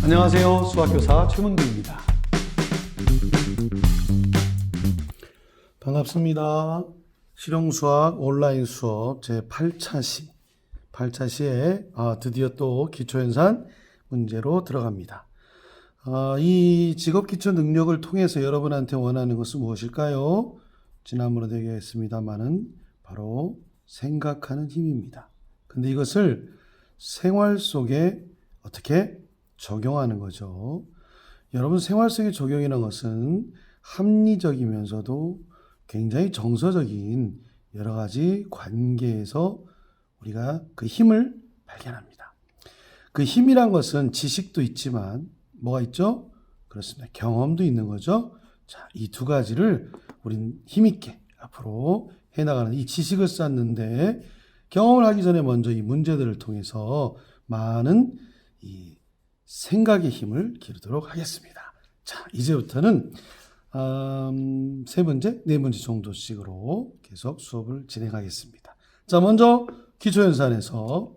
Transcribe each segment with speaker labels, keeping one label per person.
Speaker 1: 안녕하세요. 수학교사 최문규입니다. 반갑습니다. 실용수학 온라인 수업 제8차시 8차시에 드디어 또 기초연산 문제로 들어갑니다. 이 직업기초 능력을 통해서 여러분한테 원하는 것은 무엇일까요? 지난번에도 얘기했습니다만은 바로 생각하는 힘입니다. 근데 이것을 생활 속에 어떻게 적용하는 거죠. 여러분, 생활 속의 적용이라는 것은 합리적이면서도 굉장히 정서적인 여러 가지 관계에서 우리가 그 힘을 발견합니다. 그 힘이란 것은 지식도 있지만 뭐가 있죠? 그렇습니다. 경험도 있는 거죠. 자, 이 두 가지를 우린 힘있게 앞으로 해나가는 이 지식을 쌓는데 경험을 하기 전에 먼저 이 문제들을 통해서 많은 이 생각의 힘을 기르도록 하겠습니다. 자, 이제부터는 세 문제, 네 문제 정도씩으로 계속 수업을 진행하겠습니다. 자, 먼저 기초연산에서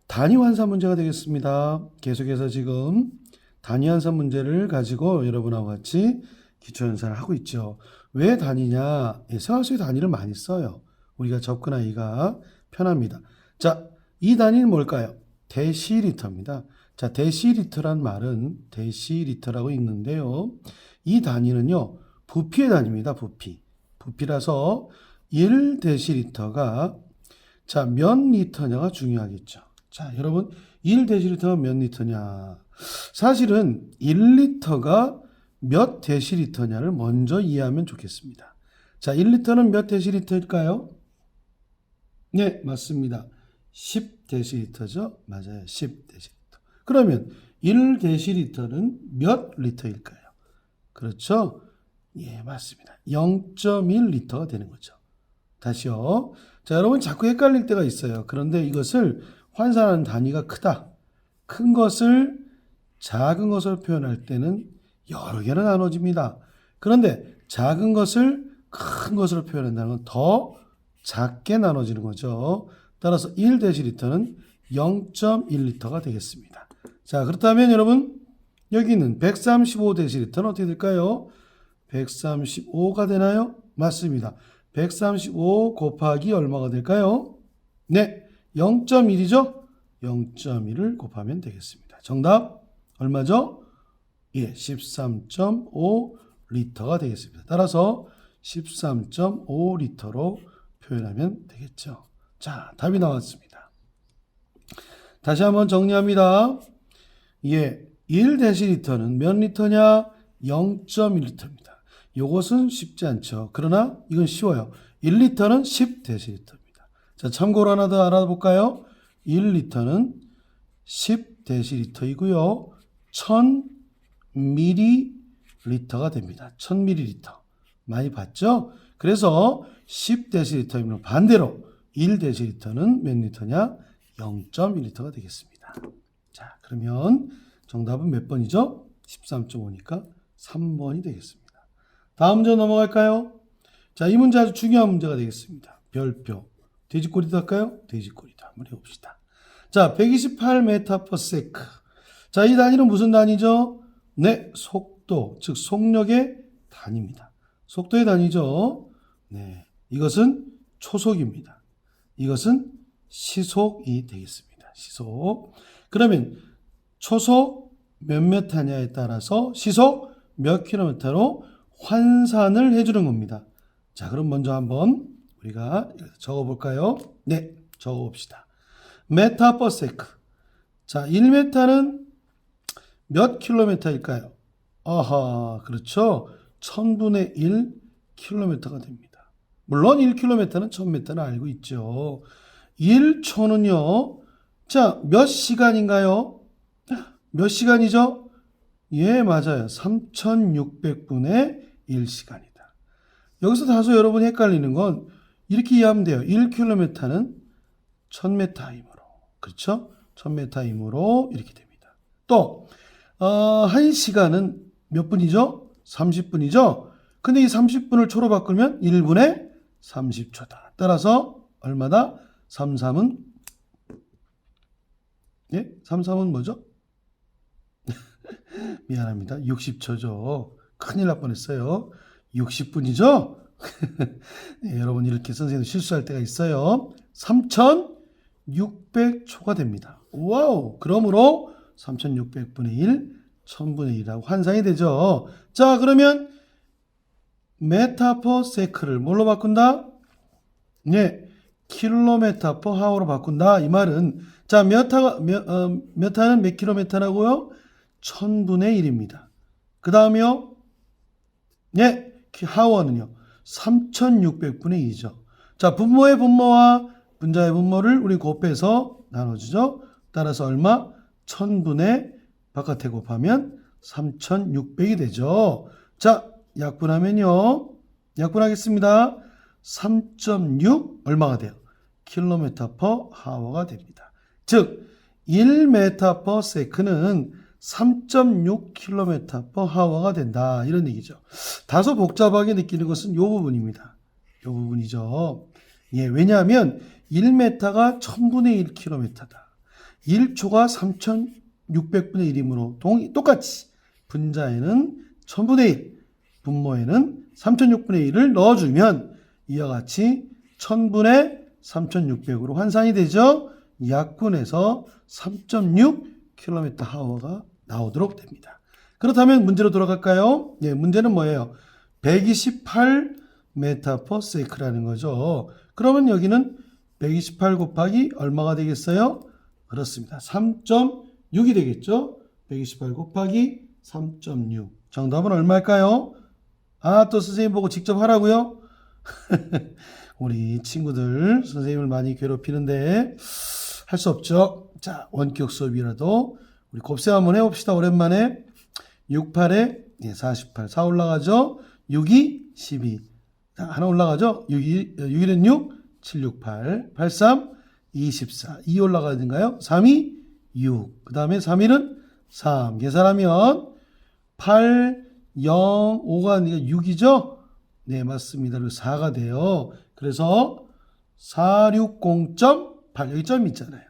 Speaker 1: 단위환산 문제가 되겠습니다. 계속해서 지금 단위환산 문제를 가지고 여러분하고 같이 기초연산을 하고 있죠. 왜 단위냐? 생활 속에 단위를 많이 써요. 우리가 접근하기가 편합니다. 자, 이 단위는 뭘까요? 데시리터입니다. 자, 데시리터란 말은 데시리터라고 읽는데요. 이 단위는요, 부피의 단위입니다. 부피라서 1데시리터가 자, 몇 리터냐가 중요하겠죠. 자, 여러분, 1데시리터가 몇 리터냐? 사실은 1리터가 몇 데시리터냐를 먼저 이해하면 좋겠습니다. 자, 1리터는 몇 데시리터일까요? 네, 맞습니다. 10데시리터죠? 맞아요. 10데시리터. 그러면 1데시리터는 몇 리터일까요? 그렇죠? 예, 맞습니다. 0.1리터가 되는 거죠. 다시요. 자, 여러분 자꾸 헷갈릴 때가 있어요. 그런데 이것을 환산하는 단위가 크다. 큰 것을 작은 것으로 표현할 때는 여러 개로 나눠집니다. 그런데 작은 것을 큰 것으로 표현한다는 건 더 작게 나눠지는 거죠. 따라서 1데시리터는 0.1리터가 되겠습니다. 자, 그렇다면 여러분 여기는 135데시리터는 어떻게 될까요? 135가 되나요? 맞습니다. 135 곱하기 얼마가 될까요? 네, 0.1이죠? 0.1을 곱하면 되겠습니다. 정답 얼마죠? 예, 13.5리터가 되겠습니다. 따라서 13.5리터로 표현하면 되겠죠. 자, 답이 나왔습니다. 다시 한번 정리합니다. 예, 1데시리터는 몇 리터냐? 0.1리터입니다. 이것은 쉽지 않죠. 그러나 이건 쉬워요. 1리터는 10데시리터입니다. 자, 참고로 하나 더 알아볼까요? 1리터는 10데시리터이고요. 1000ml가 됩니다. 1000ml. 많이 봤죠? 그래서 10데시리터이면 반대로 1데시리터는 몇 리터냐? 0.1리터가 되겠습니다. 자, 그러면 정답은 몇 번이죠? 13.5니까 3번이 되겠습니다. 다음 문제 넘어갈까요? 자, 이 문제 아주 중요한 문제가 되겠습니다. 별표. 돼지꼬리도 할까요? 돼지꼬리도 한번 해봅시다. 자, 128m/s. 자, 이 단위는 무슨 단위죠? 네, 속도, 즉 속력의 단위입니다. 속도의 단위죠. 네, 이것은 초속입니다. 이것은 시속이 되겠습니다. 시속. 그러면 초속 몇 타냐에 따라서 시속 몇 킬로미터로 환산을 해주는 겁니다. 자, 그럼 먼저 한번 우리가 적어볼까요? 네, 적어봅시다. 메타/세크. 자, 1m는 몇 킬로미터일까요? 아하, 그렇죠. 1000분의 1 킬로미터가 됩니다. 물론 1킬로미터는 1000m는 알고 있죠. 1초는요. 자, 몇 시간인가요? 몇 시간이죠? 예, 맞아요. 3600분의 1시간이다. 여기서 다소 여러분이 헷갈리는 건 이렇게 이해하면 돼요. 1km는 1000m이므로. 그렇죠? 1000m이므로 이렇게 됩니다. 또 1시간은 몇 분이죠? 30분이죠? 근데 이 30분을 초로 바꾸면 1분에 30초다. 따라서 얼마다? 33은 예? 33은 뭐죠? 미안합니다. 60초죠. 큰일 날 뻔했어요. 60분이죠? 네, 여러분 이렇게 선생님 실수할 때가 있어요. 3600초가 됩니다. 와우! 그러므로 3600분의 1, 1000분의 1이라고 환산이 되죠. 자, 그러면 메타 퍼 세크를 뭘로 바꾼다? 네, 킬로메타 퍼 하워로 바꾼다. 이 말은 자, 메타는 몇 킬로메타라고요? 1000분의 1입니다. 그 다음에요. 네, 하워는요. 3600분의 2죠. 자, 분모의 분모와 분자의 분모를 우리 곱해서 나눠주죠. 따라서 얼마? 1000분의 바깥에 곱하면 3600이 되죠. 자, 약분하면요. 약분하겠습니다. 3.6 얼마가 돼요? 킬로미터 퍼 하워가 됩니다. 즉 1m per sec는 3.6km per hour가 된다. 이런 얘기죠. 다소 복잡하게 느끼는 것은 이 부분입니다. 이 부분이죠. 예, 왜냐하면 1m가 1000분의 1km다. 1초가 3600분의 1이므로 똑같이 분자에는 1000분의 1, 분모에는 3006분의 1을 넣어주면 이와 같이 1000분의 3600으로 환산이 되죠. 약분해서 3.6km/h가 나오도록 됩니다. 그렇다면 문제로 돌아갈까요? 네, 문제는 뭐예요? 128m/s라는 거죠. 그러면 여기는 128 곱하기 얼마가 되겠어요? 그렇습니다. 3.6이 되겠죠? 128 곱하기 3.6. 정답은 얼마일까요? 아, 또 선생님 보고 직접 하라고요? 우리 친구들 선생님을 많이 괴롭히는데 할 수 없죠. 자, 원격 수업이라도 우리 곱셈 한번 해봅시다. 오랜만에 68에 48, 4 올라가죠. 62, 12. 자, 하나 올라가죠. 61은 6, 7, 6, 8, 83, 24. 2 올라가는가요? 3이 6. 그 다음에 3일은 3. 계산하면 8, 0, 5가 아니라 6이죠? 네, 맞습니다. 그리고 4가 돼요. 그래서 460.8, 여기 점 있잖아요.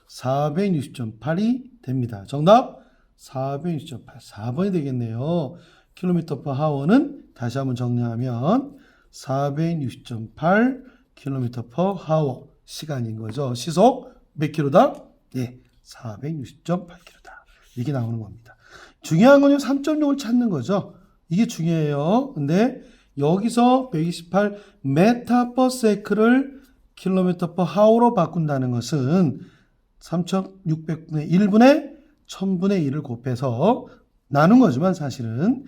Speaker 1: 460.8이 됩니다. 정답 460.8, 4번이 되겠네요. 킬로미터 퍼 하워는 다시 한번 정리하면 460.8 킬로미터 퍼 하워 시간인 거죠. 시속 몇 킬로다? 예, 460.8킬로다. 이게 나오는 겁니다. 중요한 건요, 3.6을 찾는 거죠. 이게 중요해요. 근데 여기서 128 메타 퍼 세크를 킬로미터 퍼 하워로 바꾼다는 것은 3600분의 1분의 1000분의 1을 곱해서 나눈 거지만 사실은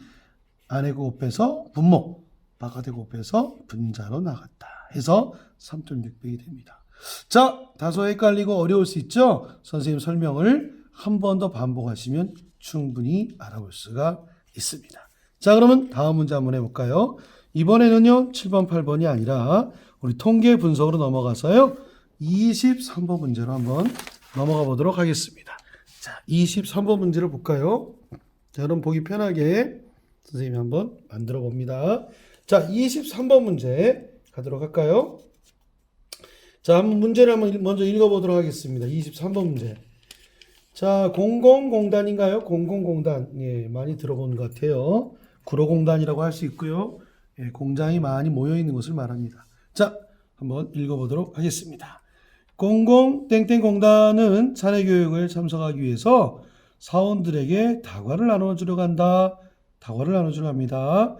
Speaker 1: 안에 곱해서 분모, 바깥에 곱해서 분자로 나갔다 해서 3.600이 됩니다. 자, 다소 헷갈리고 어려울 수 있죠? 선생님 설명을 한 번 더 반복하시면 충분히 알아볼 수가 있습니다. 자, 그러면 다음 문제 한번 해볼까요? 이번에는요, 7번, 8번이 아니라 우리 통계 분석으로 넘어가서요, 23번 문제로 한번 넘어가 보도록 하겠습니다. 자, 23번 문제를 볼까요? 자, 그럼 보기 편하게 선생님이 한번 만들어 봅니다. 자, 23번 문제 가도록 할까요? 자, 한번 문제를 한번 먼저 읽어보도록 하겠습니다. 23번 문제. 자, 공공공단인가요? 공공공단. 예, 많이 들어본 것 같아요. 구로공단이라고 할 수 있고요. 예, 공장이 많이 모여 있는 것을 말합니다. 자, 한번 읽어보도록 하겠습니다. 공공공단은 사내교육을 참석하기 위해서 사원들에게 다과를 나눠주러 간다. 다과를 나눠주러 갑니다.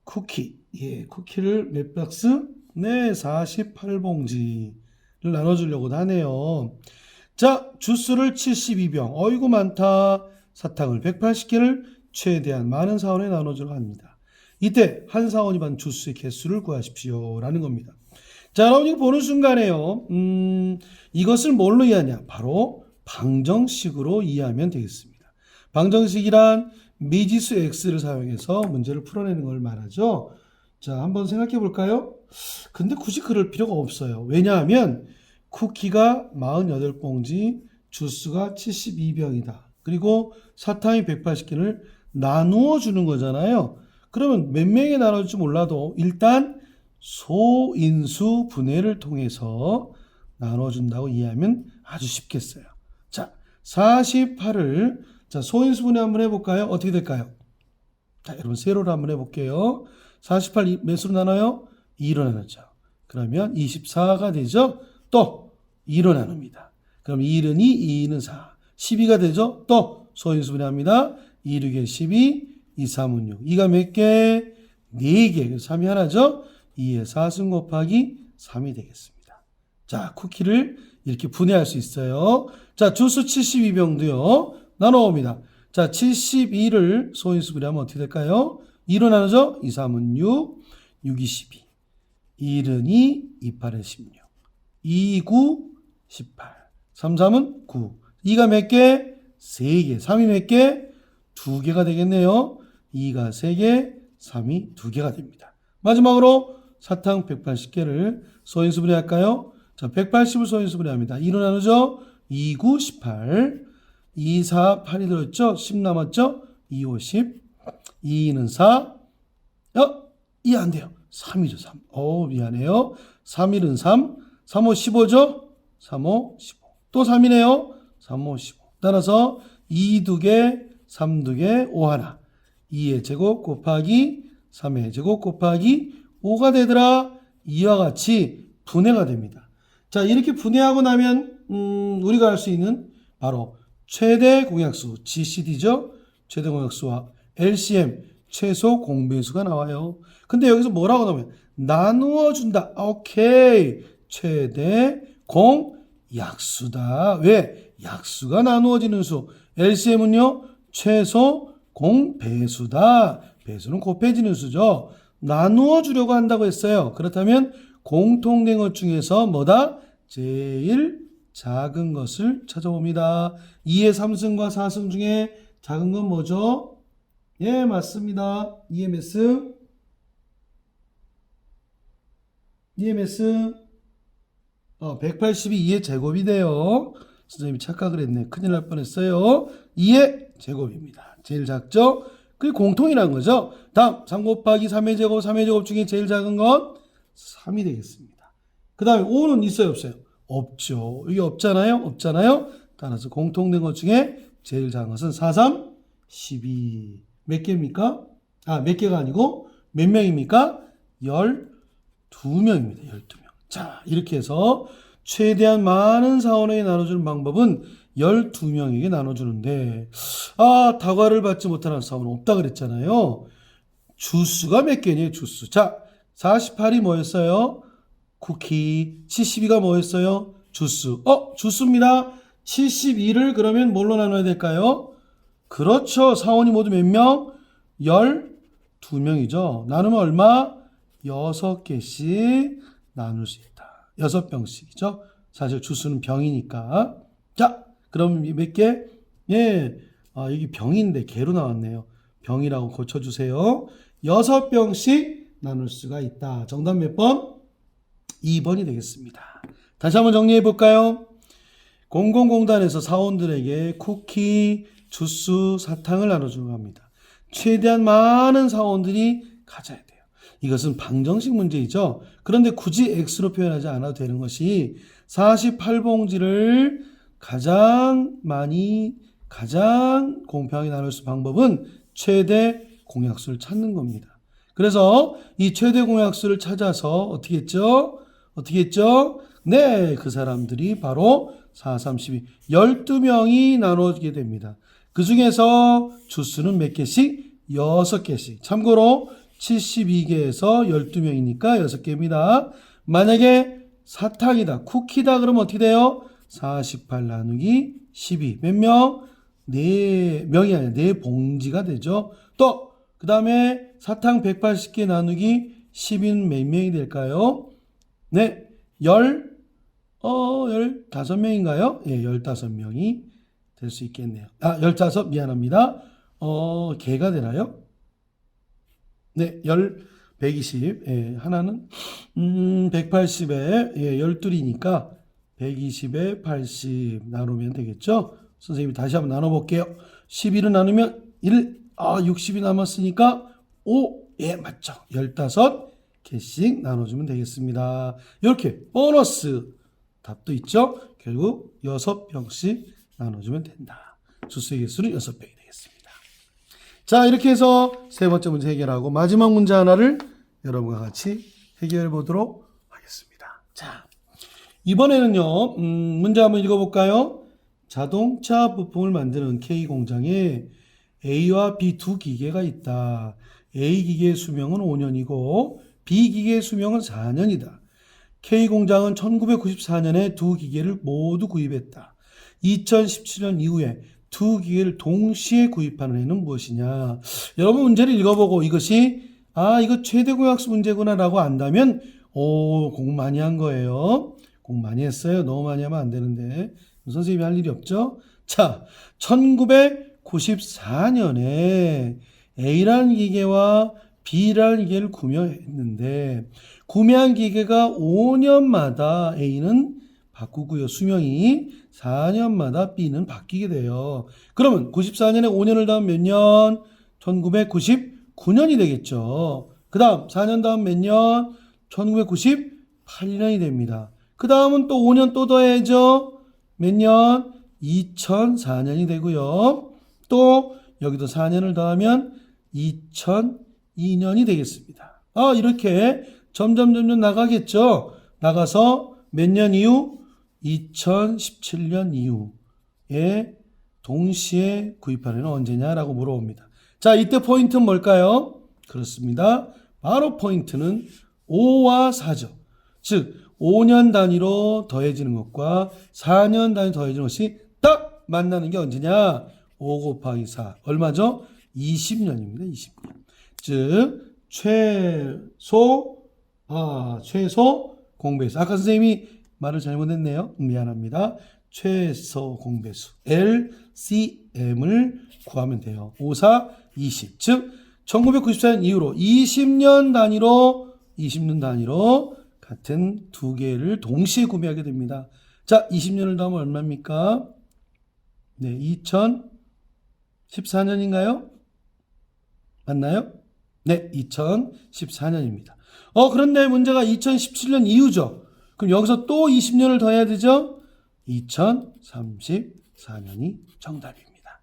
Speaker 1: 쿠키. 예, 쿠키를 몇 박스? 네, 48봉지를 나눠주려고 하네요. 자, 주스를 72병. 어이구 많다. 사탕을 180개를 최대한 많은 사원에 나눠주러 합니다. 이때 한 사원이 받은 주스의 개수를 구하십시오. 라는 겁니다. 자, 여러분 이거 보는 순간에요. 이것을 뭘로 이해하냐? 바로 방정식으로 이해하면 되겠습니다. 방정식이란 미지수 x를 사용해서 문제를 풀어내는 걸 말하죠. 자, 한번 생각해 볼까요? 근데 굳이 그럴 필요가 없어요. 왜냐하면 쿠키가 48봉지, 주스가 72병이다. 그리고 사탕이 180개를 나누어 주는 거잖아요. 그러면 몇 명에 나눠줄지 몰라도 일단 소인수 분해를 통해서 나눠준다고 이해하면 아주 쉽겠어요. 자, 48을 자, 소인수분해 한번 해볼까요? 어떻게 될까요? 자, 여러분 세로로 한번 해볼게요. 48 몇으로 나눠요? 2로 나눴죠. 그러면 24가 되죠. 또 2로 나눕니다. 그럼 2는 2, 2는 4. 12가 되죠. 또 소인수분해합니다. 2, 6에 12, 2, 3은 6. 2가 몇 개? 4개. 그래서 3이 하나죠. 2에 4승 곱하기 3이 되겠습니다. 자, 쿠키를 이렇게 분해할 수 있어요. 자, 주스 72병도요. 나눠봅니다. 자, 72를 소인수분해하면 어떻게 될까요? 2로 나누죠? 2, 3은 6, 6이 12. 1은 2, 2, 8은 16. 2, 9, 18. 3, 3은 9. 2가 몇 개? 3개. 3이 몇 개? 2개가 되겠네요. 2가 3개, 3이 2개가 됩니다. 마지막으로 사탕 180개를 소인수분해 할까요? 자, 180을 소인수분해 합니다. 2로 나누죠? 2, 9, 18. 2, 4, 8이 들었죠? 10 남았죠? 2, 5, 10. 2는 4. 2 안 돼요. 3이죠, 3. 미안해요. 3, 1은 3. 3, 5, 15죠? 3, 5, 15. 또 3이네요. 3, 5, 15. 따라서 2, 2개, 3, 2개, 5 하나. 2의 제곱 곱하기 3의 제곱 곱하기 5가 되더라. 이와 같이 분해가 됩니다. 자, 이렇게 분해하고 나면 우리가 알 수 있는 바로 최대 공약수 GCD죠. 최대 공약수와 LCM 최소 공배수가 나와요. 근데 여기서 뭐라고 나오면 나누어 준다. 오케이. 최대 공약수다. 왜? 약수가 나누어지는 수. LCM은요. 최소 공배수다. 배수는 곱해지는 수죠. 나누어 주려고 한다고 했어요. 그렇다면 공통된 것 중에서 뭐다? 제일 작은 것을 찾아봅니다. 2의 3승과 4승 중에 작은 건 뭐죠? 예, 맞습니다. EMS 182 2의 제곱이 돼요. 선생님이 착각을 했네. 큰일 날 뻔했어요. 2의 제곱입니다. 제일 작죠? 그게 공통이라는 거죠. 다음 3 곱하기 3의 제곱 3의 제곱 중에 제일 작은 건 3이 되겠습니다. 그 다음에 5는 있어요 없어요? 없죠. 이게 없잖아요. 따라서 공통된 것 중에 제일 작은 것은 4, 3, 12. 몇 개입니까? 몇 개가 아니고 몇 명입니까? 12명입니다. 12명. 자, 이렇게 해서 최대한 많은 사원에게 나눠주는 방법은 12명에게 나눠주는데 다과를 받지 못하는 사원은 없다 그랬잖아요. 주수가 몇 개냐 주수. 자, 48이 뭐였어요? 쿠키. 72가 뭐였어요? 주수. 주수입니다. 72를 그러면 뭘로 나눠야 될까요? 그렇죠. 사원이 모두 몇 명? 12명이죠. 나누면 얼마? 6개씩 나눌 수 있다. 6병씩이죠. 사실 주수는 병이니까. 자, 그럼 몇 개? 예, 여기 병인데 개로 나왔네요. 병이라고 고쳐주세요. 6병씩 나눌 수가 있다. 정답 몇 번? 2번이 되겠습니다. 다시 한번 정리해 볼까요? 공공공단에서 사원들에게 쿠키, 주스, 사탕을 나눠주는 겁니다. 최대한 많은 사원들이 가져야 돼요. 이것은 방정식 문제이죠. 그런데 굳이 X로 표현하지 않아도 되는 것이 48봉지를 가장 공평하게 나눌 수 있는 방법은 최대 공약수를 찾는 겁니다. 그래서 이 최대 공약수를 찾아서 어떻게 했죠? 네, 그 사람들이 바로 4, 32, 12명이 나눠지게 됩니다. 그 중에서 주스는 몇 개씩? 6개씩. 참고로 72개에서 12명이니까 6개입니다. 만약에 사탕이다, 쿠키다 그러면 어떻게 돼요? 48 나누기 12. 몇 명? 4명이 아니라 4봉지가 되죠. 또 그 다음에 사탕 180개 나누기 10인 몇 명이 될까요? 네, 15명인가요? 예, 15명이 될 수 있겠네요. 15, 미안합니다. 개가 되나요? 네, 120. 예, 하나는 180에 12이니까 120에 80 나누면 되겠죠? 선생님이 다시 한번 나눠볼게요. 11을 나누면 1, 60이 남았으니까 5, 예, 맞죠. 15개씩 나눠주면 되겠습니다. 이렇게 보너스 답도 있죠. 결국 6병씩 나눠주면 된다. 수수의 개수는 6배이 되겠습니다. 자, 이렇게 해서 세 번째 문제 해결하고 마지막 문제 하나를 여러분과 같이 해결해 보도록 하겠습니다. 자, 이번에는요, 문제 한번 읽어볼까요? 자동차 부품을 만드는 K 공장에 A와 B 두 기계가 있다. A 기계의 수명은 5년이고 B 기계의 수명은 4년이다. K 공장은 1994년에 두 기계를 모두 구입했다. 2017년 이후에 두 기계를 동시에 구입하는 해는 무엇이냐? 여러분 문제를 읽어보고 이것이 이거 최대공약수 문제구나 라고 안다면 공부 많이 한 거예요. 공부 많이 했어요. 너무 많이 하면 안 되는데 선생님이 할 일이 없죠. 자, 1994년에 A라는 기계와 B라는 기계를 구매했는데 구매한 기계가 5년마다 A는 바꾸고요. 수명이 4년마다 B는 바뀌게 돼요. 그러면 94년에 5년을 더하면 몇 년? 1999년이 되겠죠. 그 다음 4년 더하면 몇 년? 1998년이 됩니다. 그 다음은 또 5년 또 더해야죠. 몇 년? 2004년이 되고요. 또 여기도 4년을 더하면 2002년이 되겠습니다. 이렇게 점점 나가겠죠. 나가서 몇 년 이후? 2017년 이후에 동시에 구입하는 해는 언제냐라고 물어봅니다. 자, 이때 포인트는 뭘까요? 그렇습니다. 바로 포인트는 5와 4죠. 즉 5년 단위로 더해지는 것과 4년 단위로 더해지는 것이 딱 만나는 게 언제냐? 5 곱하기 4. 얼마죠? 20년입니다. 20년. 즉 최소 공배수. 아까 선생님이 말을 잘못했네요. 미안합니다. 최소 공배수 LCM을 구하면 돼요. 5, 4, 20. 즉 1994년 이후로 20년 단위로 같은 두 개를 동시에 구매하게 됩니다. 자, 20년을 더하면 얼마입니까? 네, 2014년인가요? 맞나요? 네, 2014년입니다. 그런데 문제가 2017년 이후죠. 그럼 여기서 또 20년을 더해야 되죠? 2034년이 정답입니다.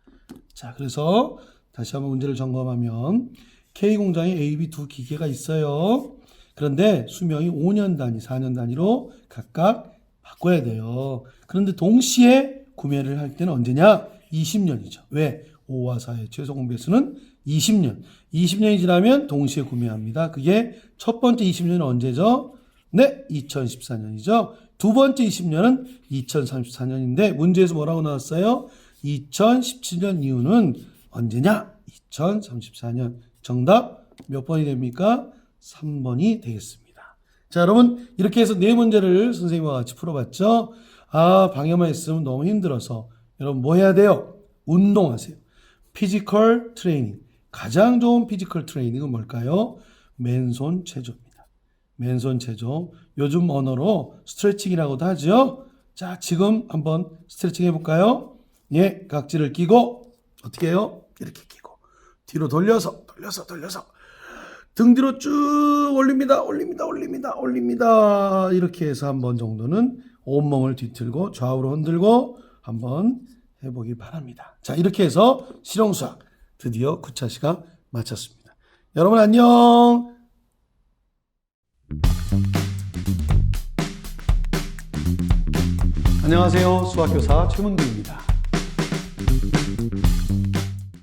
Speaker 1: 자, 그래서 다시 한번 문제를 점검하면 K공장에 A, B 두 기계가 있어요. 그런데 수명이 5년 단위, 4년 단위로 각각 바꿔야 돼요. 그런데 동시에 구매를 할 때는 언제냐? 20년이죠. 왜? 5와 4의 최소 공배수는 20년. 20년이 지나면 동시에 구매합니다. 그게 첫 번째 20년은 언제죠? 네, 2014년이죠. 두 번째 20년은 2034년인데 문제에서 뭐라고 나왔어요? 2017년 이후는 언제냐? 2034년. 정답 몇 번이 됩니까? 3번이 되겠습니다. 자, 여러분 이렇게 해서 네 문제를 선생님과 같이 풀어봤죠. 방해만 있으면 너무 힘들어서 여러분 뭐 해야 돼요? 운동하세요. 피지컬 트레이닝. 가장 좋은 피지컬 트레이닝은 뭘까요? 맨손 체조입니다. 맨손 체조. 요즘 언어로 스트레칭이라고도 하죠. 자, 지금 한번 스트레칭 해볼까요? 예, 각지를 끼고 어떻게 해요? 이렇게 끼고 뒤로 돌려서 등 뒤로 쭉 올립니다. 이렇게 해서 한 번 정도는 온몸을 뒤틀고 좌우로 흔들고 한번 해보기 바랍니다. 자, 이렇게 해서 실용수학 드디어 9차 시간 마쳤습니다. 여러분 안녕. 안녕하세요. 수학교사 최문규입니다.